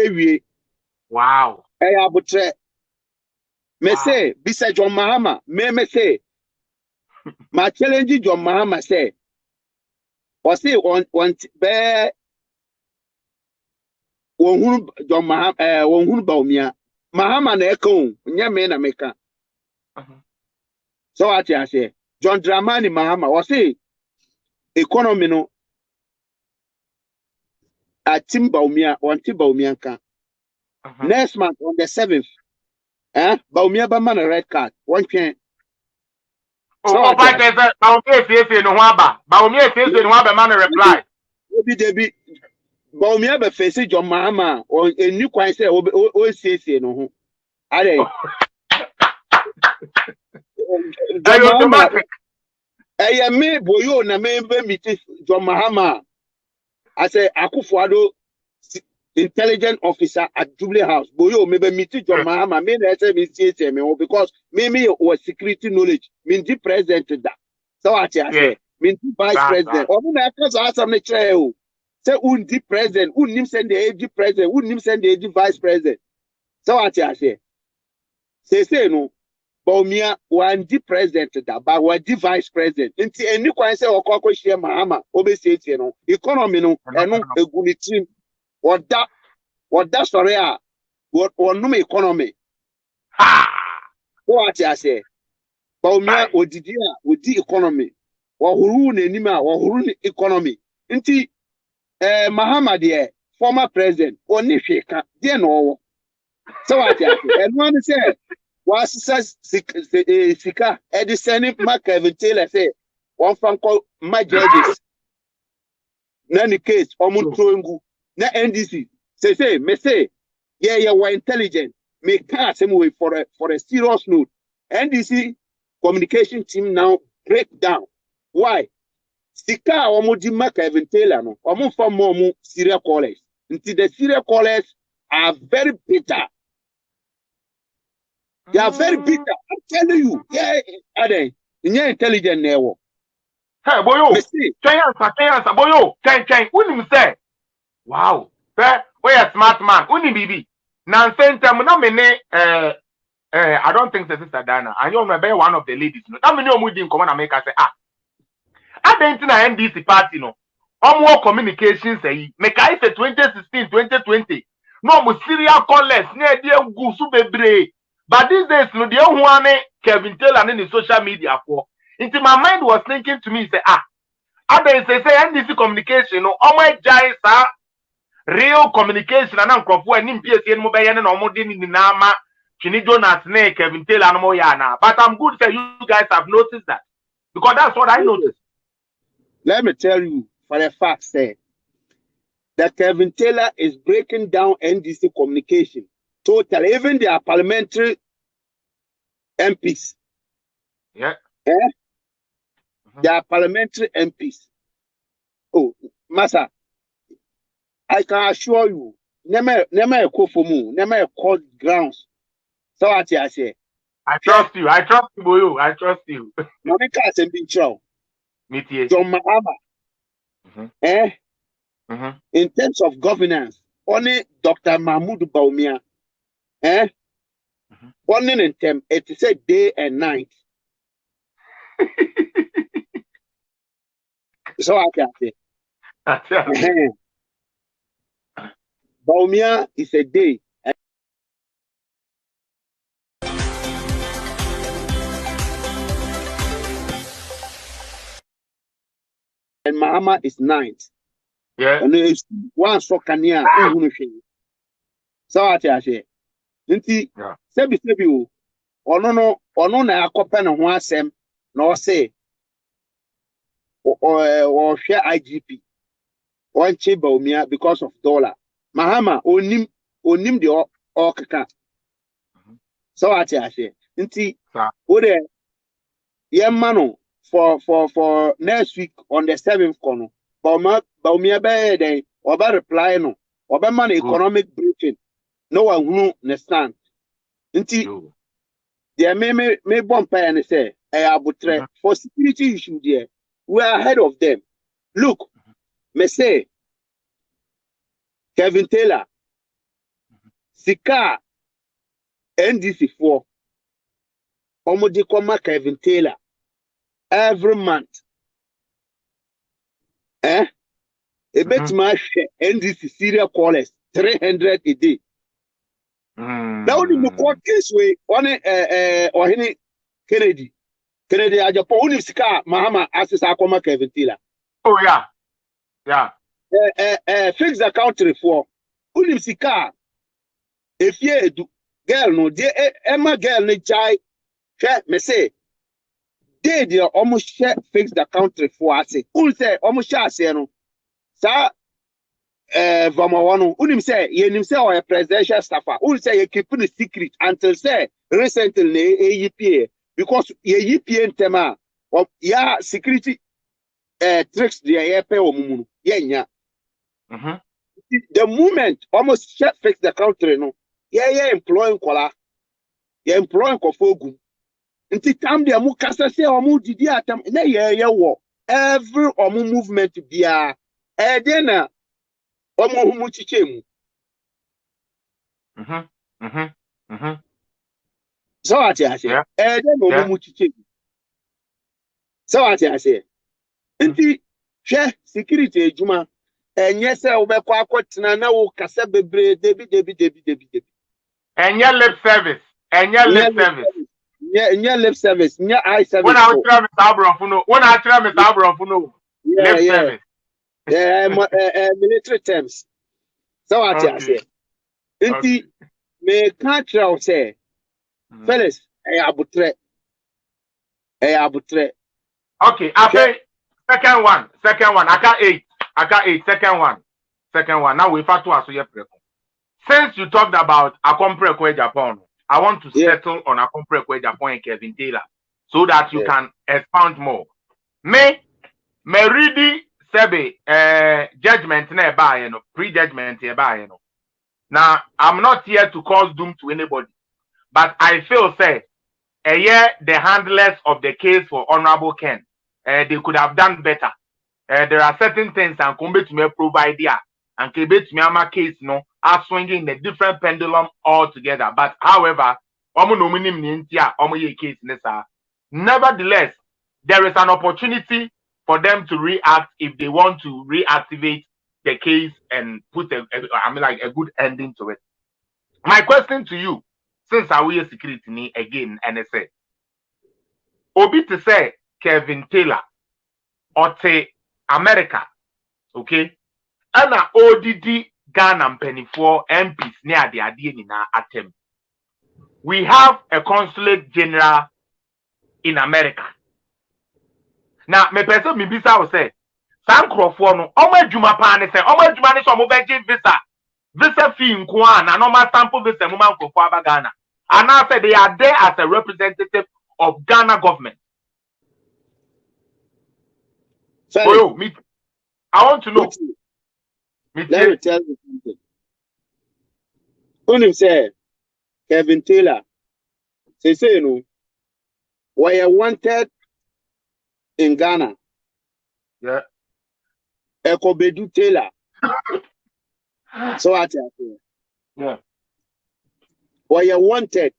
we. Wow. Hey, abutre. Me say, bisa John Mahama. Me say, my challenge John Mahama say. Or say on bear. John Mahama. Wonhun Baumia. Mahama na eko. Nyame na meka. So what I say? John Dramani Mahama. Or say economy no. At Timbaumia or Tibaumianka. Next month on the 7th. Baumia Baman a red card. One can. Oh, five days. Baumia no waba. Baumia no waba man reply. Debi Baumia be face John Mahama or a new coin say o say no. Are automatic. I me boyo na me meet John Mahama. I say Akufuado intelligent officer at Jubilee House. Boyo maybe meet John Mahama. Me na say me see me because me was security knowledge. Me the president that. So what I say. Me the vice president. Or me na cause ask am try o. Say the president, who nim send the AG president, who nim send the AG vice president. So what I say. Say no. Baumia one the president that, but one the vice president. Inti any kwan say okoko share Mahama obese tie no. Economy no eno egunitim. What that story ah. What no economy. Ha. What I say. Baumia odi economy. Wa huru na enima wa huru ni economy. Inti Mahama de former president oni hweka de no. So what I say. And one say was Sika Edison Kelvin Taylor say one fan called my judges. None case Omuntroengu na NDC say me say yeah we're intelligent me can't same way for a serious note. NDC communication team now break down. Why? Sika Omudima Kelvin Taylor no Omun from more serial callers. Until the serial callers are very bitter. They are very bitter. I'm telling you. Yeah, are they? You're intelligent now. Hey, boyo. Change, boyo. Change. Unim say. Wow. Say, we a smart man. Unim bibi. Now, same time, no mene. I don't think this is Dana. I know maybe one of the ladies. No, that many omu din come and make us say I didn't know NDC party no. More communication say. Make I say 2016, 2020. No more serial callers. Near dear gusu bebre. But these days, no, the young one, Kelvin Taylor, in the social media for. Into my mind was thinking to me, say, others say NDC communication, no, my giants are real communication, and I'm and in PSN mobile and almost in the Nama, Chini Jonas, Kelvin Taylor, and Moyana. But I'm good that you guys have noticed that because that's what I noticed. Let me tell you for a fact, say that Kelvin Taylor is breaking down NDC communication. Total, even their parliamentary MPs. Yeah. They are parliamentary MPs. Oh, Massa, I can assure you, never a call for me, never a call grounds. So what I say. I trust you, boyo. I trust you. Monica has been shown. John Mahama. In terms of governance, only Dr. Mahmoud Baumia. One in them, it is a day and night. So I can say. Baumia is a day. And Mahama is night. Yeah. And it's one so can ya. So I say. Nti sebi o ono na akopa na ho asem na o say o hwe IGP on che Baumia because of dollar Mahama onim de okaka so ati ase nti o de yemma no for next week on the 7th kono Baumia be dey oba reply no oba man economic briefing. No one who understand. Until they may bump and say, for security issue there, we are ahead of them. Look, me say, Kelvin Taylor, sika NDC for omodi koma Kelvin Taylor every month ebetuma NDC serial callers 300 a day. Now the court case way on or any Kennedy ajapo uni sika Mahama asisa koma Kelvin Taylor. Oh yeah. Fix the country for uni sika if ye do girl no de Emma girl ne jai me say they almost fix the country for us. Uni say almost say no sa Vamawano, unim say or a presidential staffer, unim say you keep it secret until say recently AEPA because AEPA tema of security tricks the AEPA or mumu. Yeah. The moment almost fix the country, no. Employing kola. Employing kofogu. Until time the amu kasa say omu didi atam na wo every omu movement biya then omo humu chichemu. So what I say? Then omo humu chichemu. So what I say? Inti she security ejuma enye se obekwa akotina na wo kasa bebre debi. Enye lip service. Enye lip service. Enye eye service. When I try me sabro lip service. Military terms. So what I say? Inti me can't tell say fellas abutre. Okay, I say second one. I got eight. Second one. Now we fight to us. Since you talked about Akomprekwe Japan, I want to settle on Akomprekwe Japan and Kelvin Taylor so that you can expound more. Me ready sebe judgment na eba no pre-judgment eba no. Now I'm not here to cause doom to anybody, but I feel say the handlers of the case for Honorable Ken, they could have done better. There are certain things and come to me provide here and to me ama case are swinging a different pendulum altogether. But however, nevertheless, there is an opportunity for them to react if they want to reactivate the case and put a good ending to it. My question to you, since I will security again, and I say, Obi to say Kelvin Taylor or say America, okay? And ODD Ghana penny for MPs near the idea in our attempt. We have a consulate general in America. Now, me person me bisa will say, Sam Crawford no, omo juma pa ne say, omo juma ne so mo beje visa fee nkwa na normal sample visa mo man Crawford aba Ghana. And now say they are there as a representative of Ghana government. Oh, me, I want to know. Let me tell you something. When you say Kelvin Taylor, say you know, were wanted in Ghana. Yeah. Ekobedu Taylor. So I tell you. Yeah. Were wanted